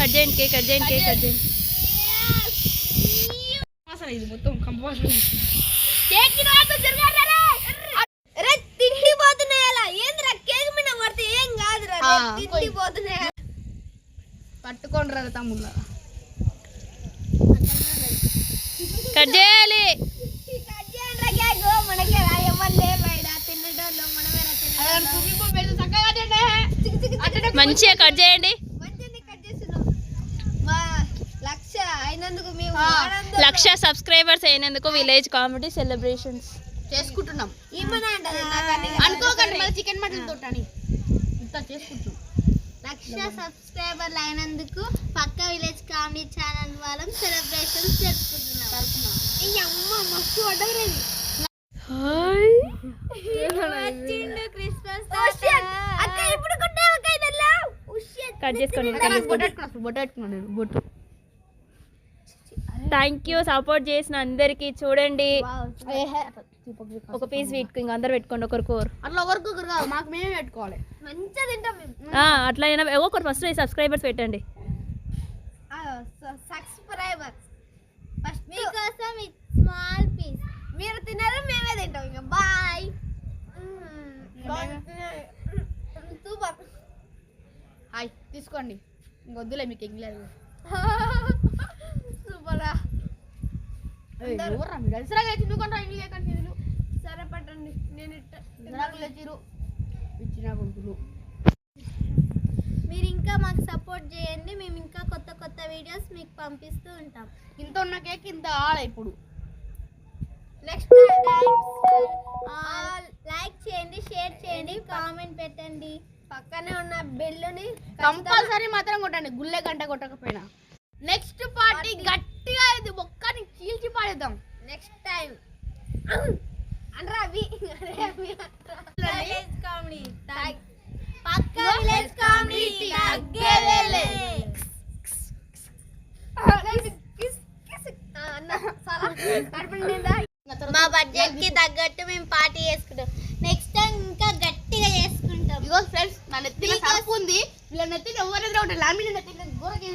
Cut చేయండి cake cut చేయండి అసలు ఇది మొత్తం కంపోస్ట్ కేక్ తిండిపోతున్నాయి అలా ఏంద్రా కేక్ మీద పడితే ఏం కాదురా తిండిపోతున్నాయి పట్టుకోండి రా తమ్ముళ్ళ కట్ చేయాలి మనకే ఎవరు బయట తినడంలో మనమే మంచిగా కట్ చేయండి లక్ష సబ్స్క్రైబర్స్ అయినందుకు విలేజ్ కామెడీ సెలబ్రేషన్స్ చేసుకుంటున్నాం అనుకోకండి మళ్ళీ చికెన్ మటన్ తోటని ఇంత చేసుకుంటున్నాం. లక్ష సబ్స్క్రైబర్లు అయినందుకు పక్క విలేజ్ కామెడీ ఛానల్ వాళ్ళం సెలబ్రేషన్స్ జరుపుకుంటున్నాం. మస్తు అడగలేదు క్రిస్మస్ అక్క ఇప్పుడు కట్ చేసుకోండి బొట్టు థ్యాంక్ యూ సపోర్ట్ చేసిన అందరికి చూడండి ఒక పీస్ వీటికి ఇంకా అందరు పెట్టుకోండి ఒకరికొకరు అట్లా ఒకరికొకరు కాదు మాకు మేమే పెట్టుకోవాలి మంచిగా తింటాం మేము. అట్లా అయినా ఒకరు ఫస్ట్ సబ్స్క్రైబర్స్ పెట్టండి సబ్స్క్రైబర్ ఫస్ట్ మీకోసం స్మాల్ పీస్ మీరు తినారు మేమే తింటాం ఇంకా బాయ్ సూపర్ హాయ్ తీసుకోండి ఇంకొద్దులే మీకు ఎంగిలేదు సూపరా సరే పట్టండి నేను మీరు ఇంకా మాకు సపోర్ట్ చేయండి మేము ఇంకా కొత్త కొత్త వీడియోస్ మీకు పంపిస్తూ ఉంటాం. ఇంత ఉన్న కేక్ ఇంత ఆడ ఇప్పుడు నెక్స్ట్ లైక్ చేయండి షేర్ చేయండి కామెంట్ పెట్టండి పక్కనే ఉన్న బెల్లుని కంపల్సరీ మాత్రం కొట్టండి గుల్లె గంట కొట్టకపోయినా. నెక్స్ట్ పార్టీ గట్టిగా ఇది మొక్కని చీల్చి పాడేద్దాం నెక్స్ట్ టైం అనరా విలేజ్ కామెడీ పక్క విలేజ్ కామెడీ తగ్గేదేలే మా బడ్జెట్ కి తగ్గట్టు మేము పార్టీ చేసుకుంటాం. నెక్స్ట్ టైం ఇంకా గట్టిగా చేసుకుంటాం. ఇగో ఫ్రెండ్స్ నా నెత్తిన సరుకు ఉంది వీళ్ళ నెత్తిన ఎవరైనా ఉంటారు లాంటి నెత్తిన గోరకి